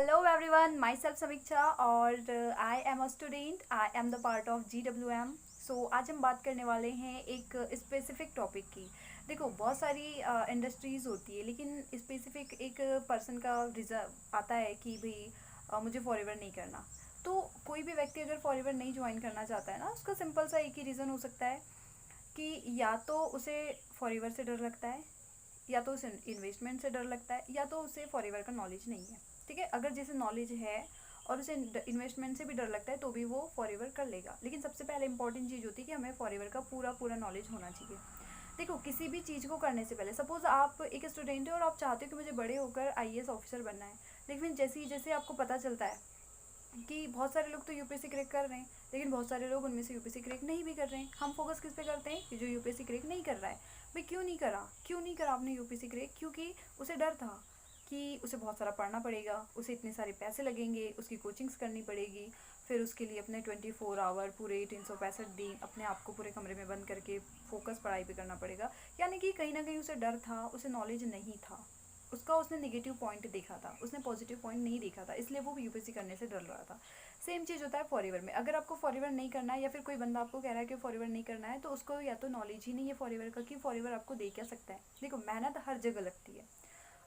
Hello everyone, myself समीक्षा और I am a student, I am the part of GWM। सो आज हम बात करने वाले हैं एक स्पेसिफिक टॉपिक की। देखो बहुत सारी इंडस्ट्रीज़ होती है, लेकिन स्पेसिफिक एक पर्सन का रिजर्व आता है कि भाई मुझे फॉरएवर नहीं करना। तो कोई भी व्यक्ति अगर फॉरएवर नहीं ज्वाइन करना चाहता है ना, उसका सिंपल सा एक ही रीज़न हो सकता है कि या तो उसे फॉरएवर से डर लगता है, या तो उसे इन्वेस्टमेंट से डर लगता है, या तो उसे फॉरएवर का नॉलेज नहीं है। ठीक है, अगर जैसे नॉलेज है और उसे इन्वेस्टमेंट से भी डर लगता है तो भी वो फॉरएवर कर लेगा। लेकिन सबसे पहले इंपॉर्टेंट चीज़ होती है कि हमें फॉरएवर का पूरा पूरा नॉलेज होना चाहिए। देखो किसी भी चीज़ को करने से पहले, सपोज आप एक स्टूडेंट हो और आप चाहते हो कि मुझे बड़े होकर आईएएस ऑफिसर बनना है, लेकिन जैसे जैसे आपको पता चलता है कि बहुत सारे लोग तो यूपीएससी क्रैक कर रहे हैं, लेकिन बहुत सारे लोग उनमें से यूपीएससी क्रैक नहीं भी कर रहे हैं। हम फोकस किस पे करते हैं कि जो यूपीएससी क्रैक नहीं कर रहा है। भाई क्यों नहीं करा आपने यूपीएससी क्रैक? क्योंकि उसे डर था कि उसे बहुत सारा पढ़ना पड़ेगा, उसे इतने सारे पैसे लगेंगे, उसकी कोचिंग्स करनी पड़ेगी, फिर उसके लिए अपने 24 आवर पूरे 365 दिन अपने आप को पूरे कमरे में बंद करके फोकस पढ़ाई पे करना पड़ेगा। यानी कि कहीं ना कहीं उसे डर था, उसे नॉलेज नहीं था, उसने नेगेटिव पॉइंट देखा था, उसने पॉजिटिव पॉइंट नहीं देखा था, इसलिए वो यूपीएससी करने से डर रहा था। सेम चीज़ होता है फॉरएवर में। अगर आपको फॉरएवर नहीं करना है, या फिर कोई बंदा आपको कह रहा है कि फॉरएवर नहीं करना है, तो उसको या तो नॉलेज ही नहीं है फॉरएवर का कि फॉरएवर आपको दे क्या सकता है। देखो मेहनत हर जगह लगती है।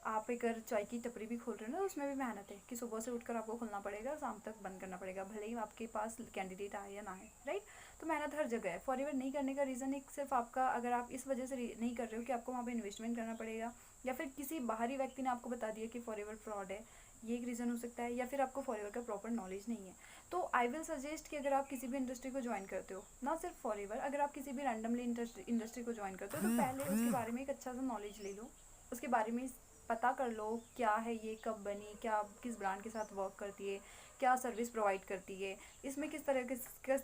आप अगर चाय की टपरी भी खोल रहे हो ना, उसमें भी मेहनत है कि सुबह से उठकर आपको खोलना पड़ेगा, शाम तक बंद करना पड़ेगा, भले ही आपके पास कैंडिडेट आए या ना आए, राइट। तो मेहनत हर जगह है। फॉरएवर नहीं करने का रीज़न एक सिर्फ आपका, अगर आप इस वजह से नहीं कर रहे हो कि आपको वहाँ पे इन्वेस्टमेंट करना पड़ेगा, या फिर किसी बाहरी व्यक्ति ने आपको बता दिया कि फॉरएवर फ्रॉड है, ये एक रीज़न हो सकता है, या फिर आपको फॉरएवर का प्रॉपर नॉलेज नहीं है। तो आई विल सजेस्ट कि अगर आप किसी भी इंडस्ट्री को ज्वाइन करते हो, ना सिर्फ फॉरएवर, अगर आप किसी भी रैंडमली इंडस्ट्री को ज्वाइन करते हो, तो पहले उसके बारे में एक अच्छा सा नॉलेज ले लो, उसके बारे में पता कर लो क्या है ये, कब बनी, क्या किस ब्रांड के साथ वर्क करती है, क्या सर्विस प्रोवाइड करती है, इसमें किस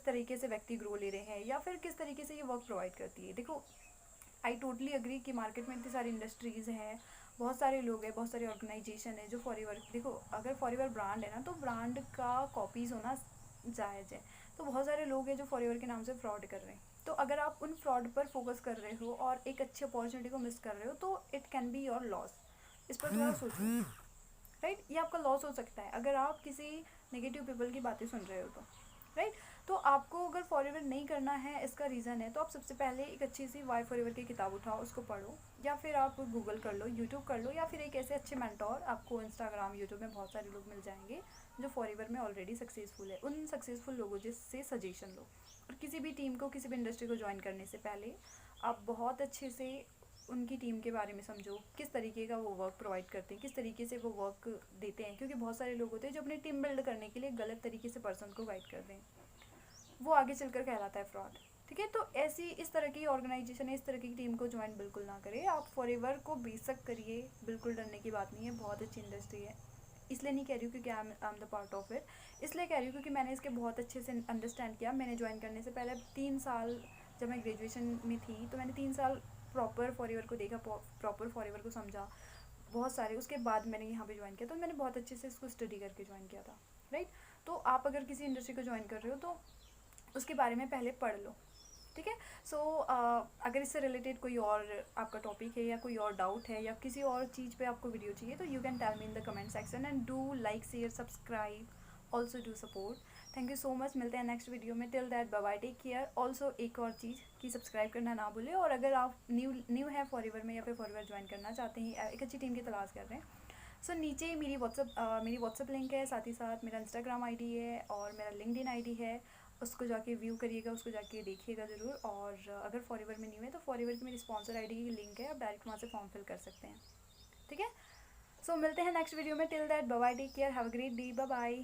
तरीके से व्यक्ति ग्रो ले रहे हैं, या फिर किस तरीके से ये वर्क प्रोवाइड करती है। देखो आई टोटली अग्री कि मार्केट में इतनी सारी इंडस्ट्रीज़ हैं, बहुत सारे लोग हैं, बहुत सारी ऑर्गेनाइजेशन है जो फॉरएवर, देखो अगर फॉरएवर ब्रांड है ना, तो ब्रांड का कॉपीज़ होना जायज़ है। तो बहुत सारे लोग हैं जो फॉरएवर के नाम से फ्रॉड कर रहे हैं। तो अगर आप उन फ्रॉड पर फोकस कर रहे हो और एक अच्छी अपॉर्चुनिटी को मिस कर रहे हो, तो it can be your loss. इस पर थोड़ा सोचो, राइट। ये आपका लॉस हो सकता है अगर आप किसी नेगेटिव पीपल की बातें सुन रहे हो तो, राइट। तो आपको अगर फॉरएवर नहीं करना है, इसका रीज़न है, तो आप सबसे पहले एक अच्छी सी वाई फॉरएवर की किताब उठाओ, उसको पढ़ो, या फिर आप गूगल कर लो, यूट्यूब कर लो, या फिर एक ऐसे अच्छे मेंटोर, आपको इंस्टाग्राम यूट्यूब में बहुत सारे लोग मिल जाएंगे जो फॉरएवर में ऑलरेडी सक्सेसफुल है। उन सक्सेसफुल लोगों से सजेशन लो। और किसी भी टीम को, किसी भी इंडस्ट्री को ज्वाइन करने से पहले आप बहुत अच्छे से उनकी टीम के बारे में समझो, किस तरीके का वो वर्क प्रोवाइड करते हैं, किस तरीके से वो वर्क देते हैं। क्योंकि बहुत सारे लोग होते हैं जो अपनी टीम बिल्ड करने के लिए गलत तरीके से पर्सन को गाइड करते हैं, वो आगे चलकर कहलाता है फ्रॉड। ठीक है, तो ऐसी इस तरह की ऑर्गेनाइजेशन है, इस तरह की टीम को ज्वाइन बिल्कुल ना करें। आप फॉरएवर को बेशक करिए, बिल्कुल डरने की बात नहीं है, बहुत अच्छी इंडस्ट्री है। इसलिए नहीं कह रही हूँ क्योंकि I am the part of it, इसलिए कह रही हूँ क्योंकि मैंने इसके बहुत अच्छे से अंडरस्टैंड किया। मैंने ज्वाइन करने से पहले 3 साल, जब मैं ग्रेजुएशन में थी, तो मैंने 3 साल प्रॉपर फॉरएवर को देखा, प्रॉपर फॉरएवर को समझा बहुत सारे। उसके बाद मैंने यहाँ पे ज्वाइन किया, तो मैंने बहुत अच्छे से इसको स्टडी करके ज्वाइन किया था, राइट। तो आप अगर किसी इंडस्ट्री को ज्वाइन कर रहे हो तो उसके बारे में पहले पढ़ लो। ठीक है। सो अगर इससे रिलेटेड कोई और आपका टॉपिक है, या कोई और डाउट है, या किसी और चीज़ पे आपको वीडियो चाहिए, तो you can tell me in the comment section, and do like, share, subscribe, also do support. Thank you so much. मिलते हैं नेक्स्ट वीडियो में। Till that bye bye, take care. Also एक और चीज़ कि सब्सक्राइब करना ना भूलें। और अगर आप न्यू है फॉरएवर में, या फिर फॉरएवर ज्वाइन करना चाहते हैं, एक अच्छी टीम की तलाश कर रहे हैं, सो नीचे मेरी व्हाट्सअप लिंक है, साथ ही साथ मेरा इंस्टाग्राम आईडी है और मेरा लिंक्डइन आईडी है। उसको जाके व्यू करिएगा, उसको जाके देखिएगा ज़रूर। और अगर फॉरएवर में नहीं है, तो फॉरएवर की मेरी स्पॉन्सर आईडी की लिंक है, आप डायरेक्ट वहाँ से फॉर्म फिल कर सकते हैं। ठीक है। सो मिलते हैं नेक्स्ट वीडियो में। Till that bye bye, take care, have a great day, bye bye.